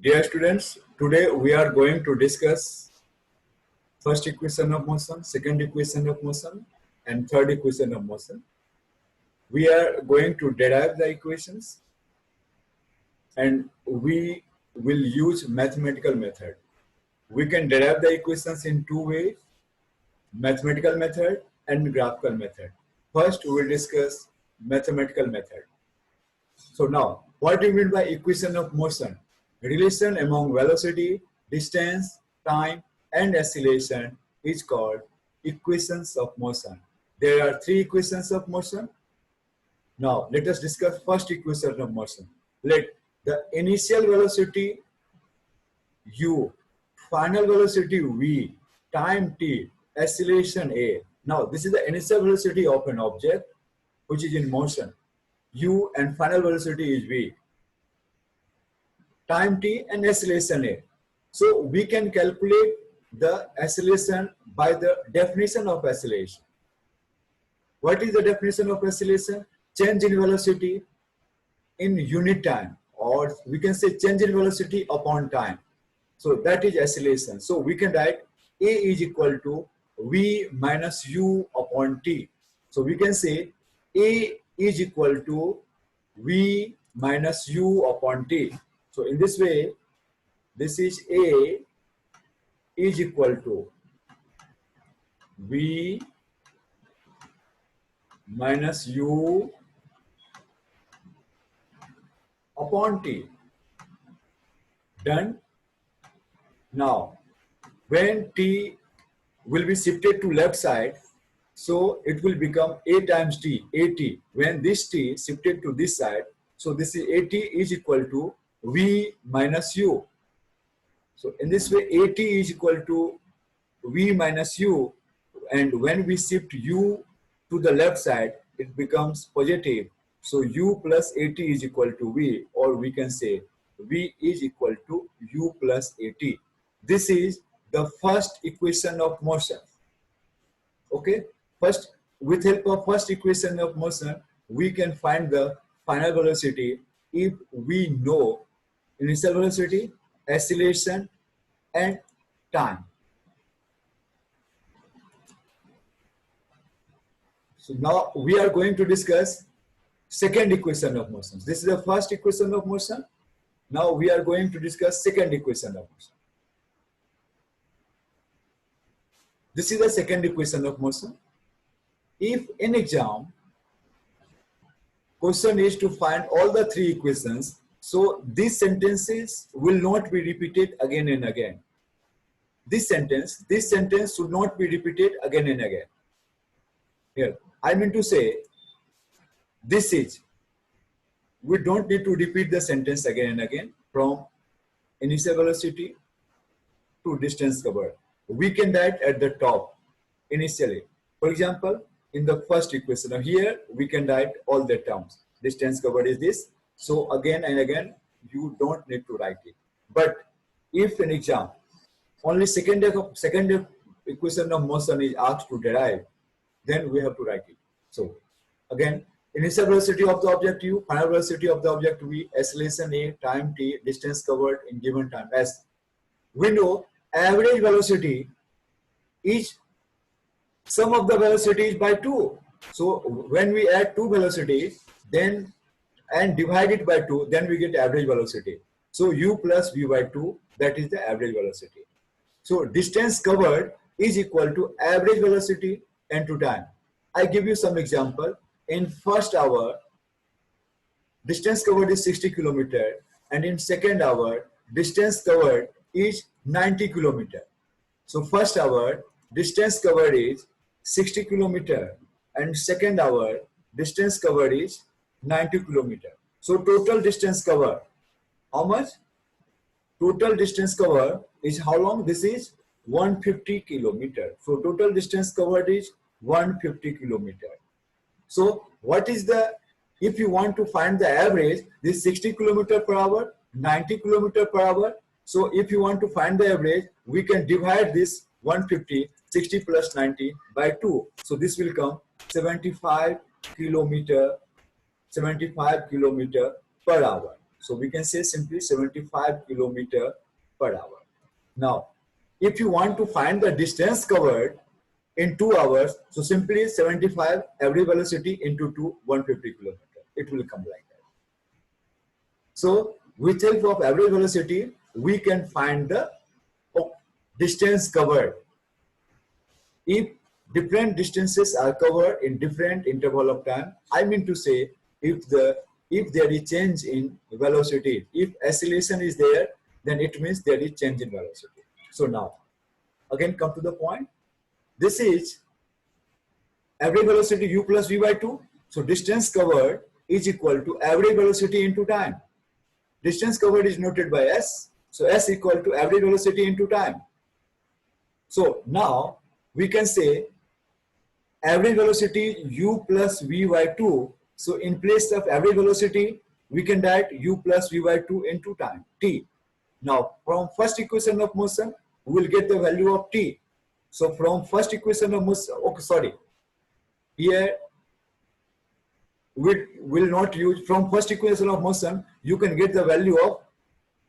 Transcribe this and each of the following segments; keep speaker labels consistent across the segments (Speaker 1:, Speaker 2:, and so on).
Speaker 1: Dear students, today we are going to discuss first equation of motion, second equation of motion, and third equation of motion. We are going to derive the equations and we will use mathematical method. We can derive the equations in two ways, mathematical method and graphical method. First, we will discuss mathematical method. So now, what do you mean by equation of motion? Relation among velocity, distance, time, and acceleration is called equations of motion. There are three equations of motion. Now, let us discuss first equation of motion. Let the initial velocity u, final velocity v, time t, acceleration a. Now, this is the initial velocity of an object which is in motion. U and final velocity is v, time t and acceleration a. So we can calculate the acceleration by the definition of acceleration. What is the definition of acceleration? Change in velocity in unit time, or we can say change in velocity upon time. So that is acceleration. So we can write a is equal to v minus u upon t. So we can say a is equal to v minus u upon t. So in this way, this is a is equal to v minus u upon t. Done. Now, when t will be shifted to left side, so it will become a times t, at. When this t shifted to this side, so this is at is equal to v minus u. So in this way, at is equal to v minus u, and when we shift u to the left side, it becomes positive. So u plus at is equal to v, or we can say v is equal to u plus at. This is the first equation of motion. Okay, first, with help of first equation of motion, we can find the final velocity if we know initial velocity, acceleration, and time. So now we are going to discuss second equation of motion. This is the first equation of motion. Now we are going to discuss second equation of motion. This is the second equation of motion. If in exam, question is to find all the three equations, so these sentences will not be repeated again and again. This sentence should not be repeated again and again. Here, I mean to say, this is, we don't need to repeat the sentence again and again from initial velocity to distance covered. We can write at the top initially. For example, in the first equation, now here we can write all the terms. Distance covered is this. So again and again, you don't need to write it. But if in exam, only second equation of motion is asked to derive, then we have to write it. So again, initial velocity of the object u, final velocity of the object v, acceleration a, time t, distance covered in given time s. We know average velocity is sum of the velocities by 2. So when we add two velocities, then and divide it by 2, then we get average velocity. So u plus v by 2, that is the average velocity. So distance covered is equal to average velocity into time. I give you some example. In first hour, distance covered is 60 kilometer, and in second hour, distance covered is 90 kilometer. So first hour, distance covered is 60 kilometer, and second hour, distance covered is 90 kilometer. So total distance covered, how much? Total distance covered is how long? This is 150 kilometer. So total distance covered is 150 kilometer. So what is the, if you want to find the average, this 60 kilometer per hour, 90 kilometer per hour. So if you want to find the average, we can divide this 150, 60 plus 90 by 2. So this will come 75 kilometer per hour. So we can say simply 75 kilometer per hour. Now, if you want to find the distance covered in 2 hours, so simply 75 average velocity into 2, 150 kilometer. It will come like that. So with help of average velocity, we can find the distance covered. If different distances are covered in different interval of time, I mean to say, if there is change in velocity, if acceleration is there, then it means there is change in velocity. So now, again come to the point. This is average velocity u plus v by 2. So distance covered is equal to average velocity into time. Distance covered is noted by s. So s equal to average velocity into time. So now we can say average velocity u plus v by 2. So in place of average velocity, we can write u plus v by 2 into time, t. Now from first equation of motion, we will get the value of t. So from first equation of motion, okay, sorry, here we will not use, from first equation of motion, you can get the value of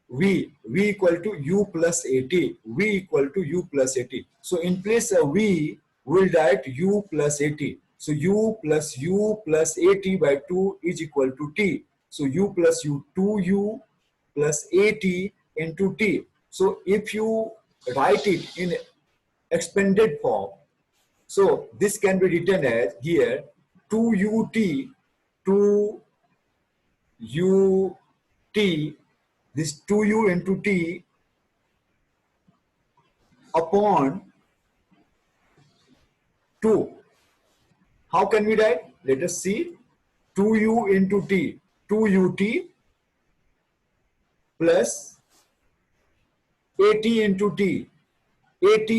Speaker 1: v equal to u plus at, v equal to u plus at. So in place of v, we'll write u plus at. So u plus at by 2 is equal to t. So u plus u, 2u plus at into t. So if you write it in expanded form, so this can be written as here 2ut, 2ut, this 2u into t upon 2. How can we write? Let us see. 2u into t, 2ut plus at into t, att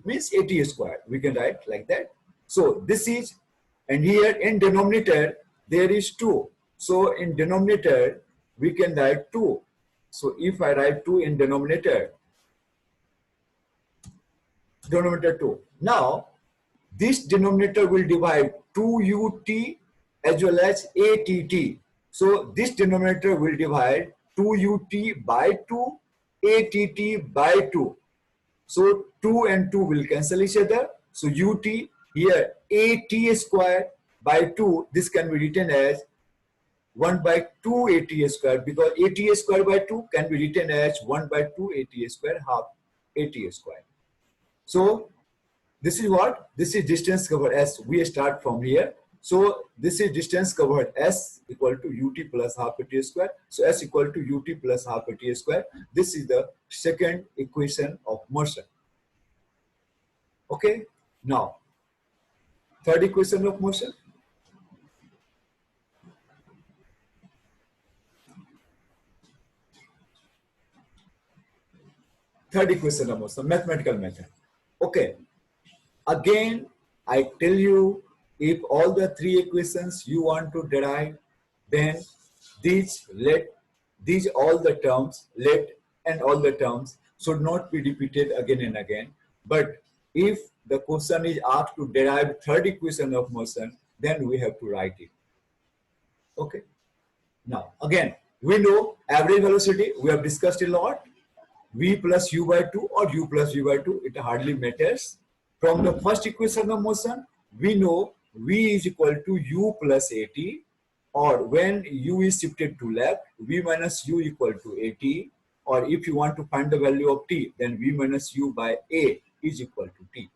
Speaker 1: means at square. We can write like that. So this is, and here in denominator there is 2. So in denominator we can write 2. So if I write 2 in denominator 2. Now this denominator will divide 2ut as well as att. So this denominator will divide 2ut by 2, att by 2. So 2 and 2 will cancel each other. So ut here at square by 2, this can be written as 1 by 2 at square, because at square by 2 can be written as 1 by 2 at square, half at square. So this is what? This is distance covered s. We start from here. So this is distance covered s equal to ut plus half at square. So s equal to ut plus half at square. This is the second equation of motion. Okay. Now, third equation of motion. Third equation of motion, mathematical method. Okay. Again, I tell you, if all the three equations you want to derive, then all the terms should not be repeated again and again. But if the question is asked to derive third equation of motion, then we have to write it. Okay. Now, again, we know average velocity, we have discussed a lot. V plus u by 2 or u plus v by 2, it hardly matters. From the first equation of motion, we know v is equal to u plus at, or when u is shifted to left, v minus u equal to at, or if you want to find the value of t, then v minus u by a is equal to t.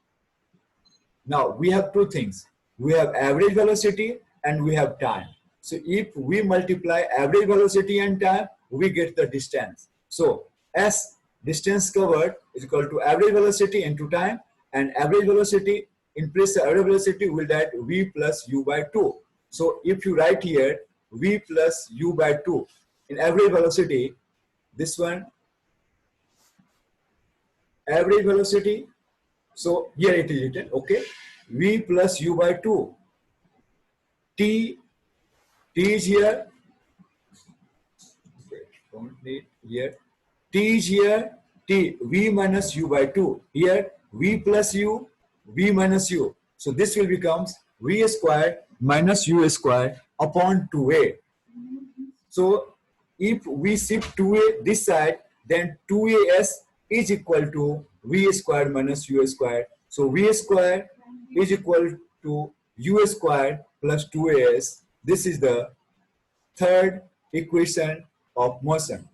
Speaker 1: Now, we have two things. We have average velocity and we have time. So, if we multiply average velocity and time, we get the distance. So, s, distance covered, is equal to average velocity into time, and average velocity, in place of average velocity, will write v plus u by 2. So if you write here v plus u by 2 in average velocity, this one average velocity, so here it is written, okay, v plus u by 2, t is here, okay, don't need here, t is here, t, v minus u by 2, here v plus u, v minus u. So this will becomes v square minus u square upon 2a. So if we shift 2a this side, then 2as is equal to v square minus u square. So v square is equal to u square plus 2as. This is the third equation of motion.